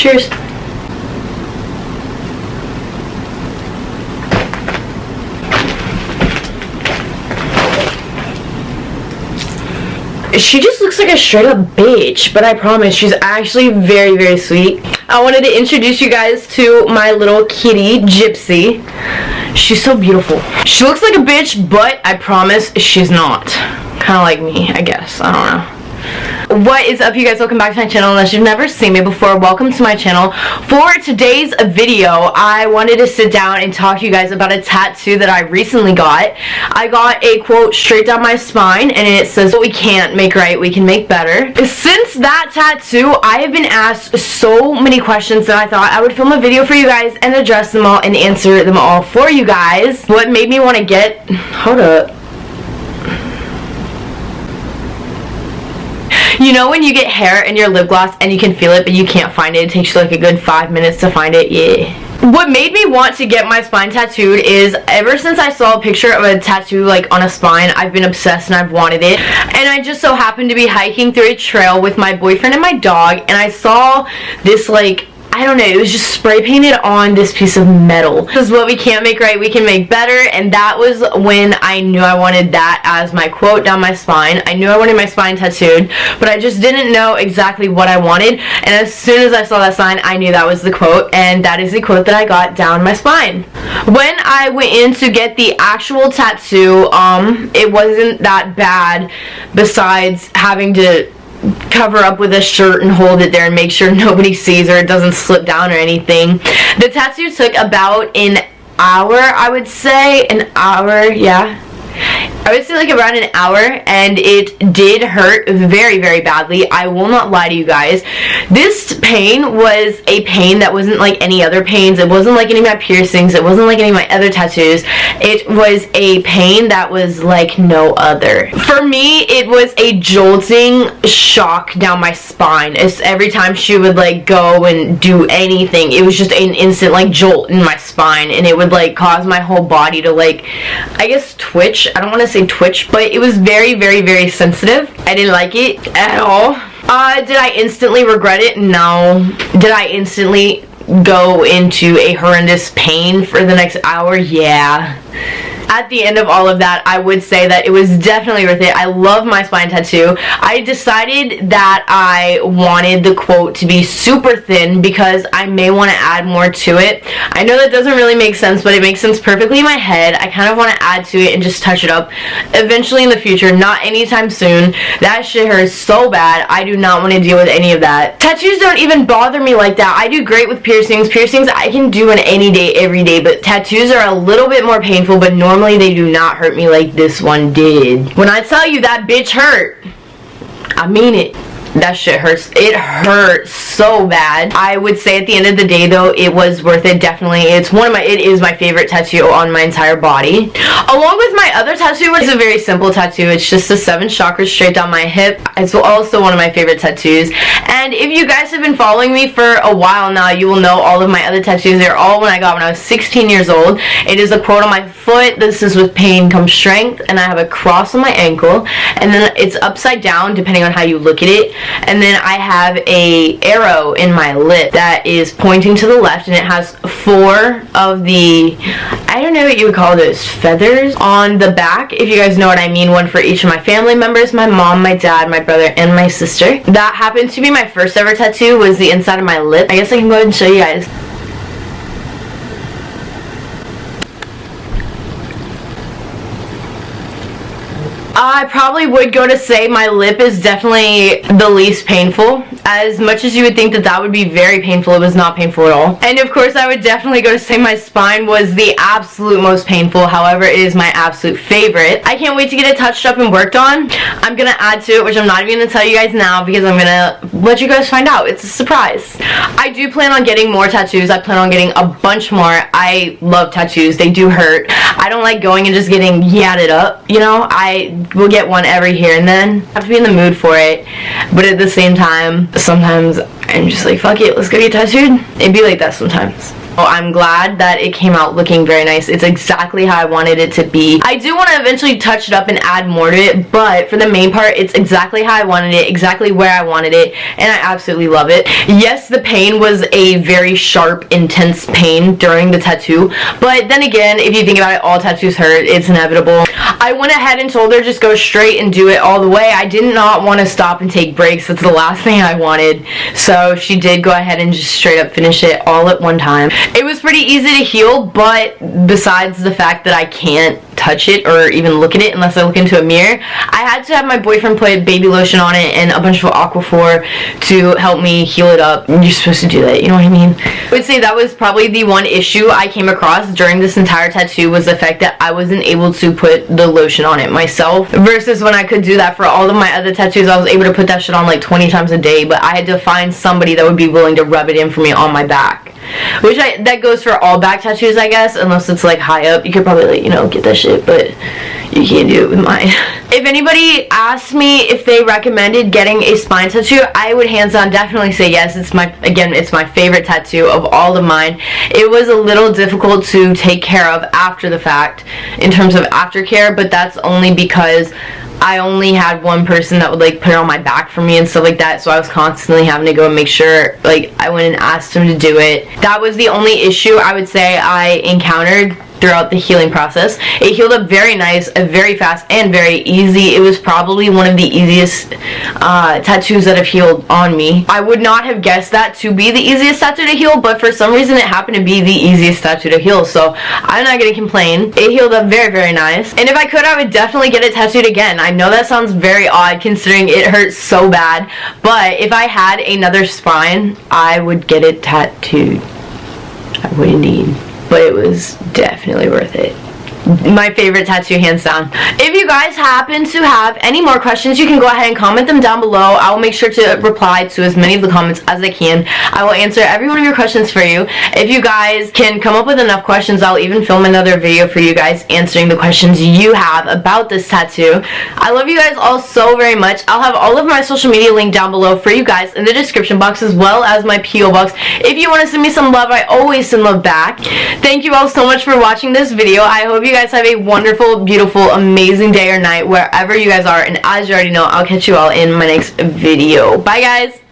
Cheers. She just looks like a straight up bitch, but I promise she's actually very, very sweet. I wanted to introduce you guys to my little kitty, Gypsy. She's so beautiful. She looks like a bitch, but I promise she's not. Kind of like me, I guess. I don't know. What is up, you guys? Welcome back to my channel. Unless you've never seen me before, welcome to my channel. For today's video, I wanted to sit down and talk to you guys about a tattoo that I recently got. I got a quote straight down my spine, and it says, "What we can't make right, we can make better." Since that tattoo, I have been asked so many questions that I thought I would film a video for you guys and address them all and answer them all for you guys. What made me want to get... Hold up. You know when you get hair in your lip gloss and you can feel it but you can't find it? It takes you like a good 5 minutes to find it. Yeah. What made me want to get my spine tattooed is ever since I saw a picture of a tattoo like on a spine, I've been obsessed and I've wanted it. And I just so happened to be hiking through a trail with my boyfriend and my dog, and I saw this like, I don't know, it was just spray painted on this piece of metal. This is what we can't make right, we can make better. And that was when I knew I wanted that as my quote down my spine. I knew I wanted my spine tattooed, but I just didn't know exactly what I wanted. And as soon as I saw that sign, I knew that was the quote, and that is the quote that I got down my spine. When I went in to get the actual tattoo, it wasn't that bad, besides having to cover up with a shirt and hold it there and make sure nobody sees or it doesn't slip down or anything. The tattoo took about an hour, I would say. An hour, yeah. I would say like around an hour, and it did hurt very, very badly. I will not lie to you guys. This pain was a pain that wasn't like any other pains. It wasn't like any of my piercings. It wasn't like any of my other tattoos. It was a pain that was like no other. For me, it was a jolting shock down my spine. It's every time she would like go and do anything, it was just an instant like jolt in my spine, and it would like cause my whole body to like, I guess, twitch. I don't want to say twitch, but it was very, very, very sensitive. I didn't like it at all. Did I instantly regret it? No. Did I instantly go into a horrendous pain for the next hour? Yeah. At the end of all of that, I would say that it was definitely worth it. I love my spine tattoo. I decided that I wanted the quote to be super thin because I may want to add more to it. I know that doesn't really make sense, but it makes sense perfectly in my head. I kind of want to add to it and just touch it up eventually in the future, not anytime soon. That shit hurts so bad. I do not want to deal with any of that. Tattoos don't even bother me like that. I do great with piercings. Piercings I can do in any day, every day, but tattoos are a little bit more painful, but normally they do not hurt me like this one did. When I tell you that bitch hurt, I mean it. That shit hurts. It hurts so bad. I would say at the end of the day though, it was worth it, definitely. It is my favorite tattoo on my entire body. Along with my other tattoo, it's a very simple tattoo. It's just the 7 chakras straight down my hip. It's also one of my favorite tattoos. And if you guys have been following me for a while now, you will know all of my other tattoos. They're all when I got when I was 16 years old. It is a quote on my foot. This is "With pain comes strength," and I have a cross on my ankle, and then it's upside down depending on how you look at it. And then I have a arrow in my lip that is pointing to the left, and it has 4 of the, I don't know what you would call those, feathers on the back, if you guys know what I mean. One for each of my family members, my mom, my dad, my brother, and my sister. That happened to be my first ever tattoo, was the inside of my lip. I guess I can go ahead and show you guys. I probably would go to say my lip is definitely the least painful. As much as you would think that that would be very painful, it was not painful at all. And of course I would definitely go to say my spine was the absolute most painful. However, it is my absolute favorite. I can't wait to get it touched up and worked on. I'm gonna add to it, which I'm not even gonna tell you guys now because I'm gonna let you guys find out. It's a surprise. I do plan on getting more tattoos. I plan on getting a bunch more. I love tattoos. They do hurt. I don't like going and just getting yadded up, you know. I will get one every here and then. I have to be in the mood for it, but at the same time, sometimes I'm just like, fuck it, let's go get tattooed. It'd be like that sometimes. Oh, I'm glad that it came out looking very nice. It's exactly how I wanted it to be. I do want to eventually touch it up and add more to it, but for the main part, it's exactly how I wanted it, exactly where I wanted it, and I absolutely love it. Yes, the pain was a very sharp, intense pain during the tattoo, but then again, if you think about it, all tattoos hurt. It's inevitable. I went ahead and told her just go straight and do it all the way. I did not want to stop and take breaks. That's the last thing I wanted. So she did go ahead and just straight up finish it all at one time. It was pretty easy to heal, but besides the fact that I can't touch it or even look at it unless I look into a mirror, I had to have my boyfriend put baby lotion on it and a bunch of Aquaphor to help me heal it up. You're supposed to do that, you know what I mean? I would say that was probably the one issue I came across during this entire tattoo, was the fact that I wasn't able to put the lotion on it myself, versus when I could do that for all of my other tattoos. I was able to put that shit on like 20 times a day, but I had to find somebody that would be willing to rub it in for me on my back. Which that goes for all back tattoos, I guess, unless it's like high up. You could probably, like, you know, get that shit, but you can't do it with mine. If anybody asked me if they recommended getting a spine tattoo, I would hands down definitely say yes. It's my favorite tattoo of all of mine. It was a little difficult to take care of after the fact in terms of aftercare, but that's only because I only had one person that would like put it on my back for me and stuff like that, so I was constantly having to go and make sure, like, I went and asked him to do it. That was the only issue I would say I encountered throughout the healing process. It healed up very nice, very fast, and very easy. It was probably one of the easiest tattoos that have healed on me. I would not have guessed that to be the easiest tattoo to heal, but for some reason it happened to be the easiest tattoo to heal, so I'm not gonna complain. It healed up very, very nice, and if I could, I would definitely get it tattooed again. I know that sounds very odd considering it hurts so bad, but if I had another spine, I would get it tattooed. I would indeed. But it was definitely worth it. My favorite tattoo, hands down. If you guys happen to have any more questions, you can go ahead and comment them down below. I will make sure to reply to as many of the comments as I can. I will answer every one of your questions for you. If you guys can come up with enough questions, I'll even film another video for you guys answering the questions you have about this tattoo. I love you guys all so very much. I'll have all of my social media linked down below for you guys in the description box, as well as my P.O. box. If you want to send me some love, I always send love back. Thank you all so much for watching this video. I hope you guys have a wonderful, beautiful, amazing day or night wherever you guys are, and as you already know, I'll catch you all in my next video. Bye guys.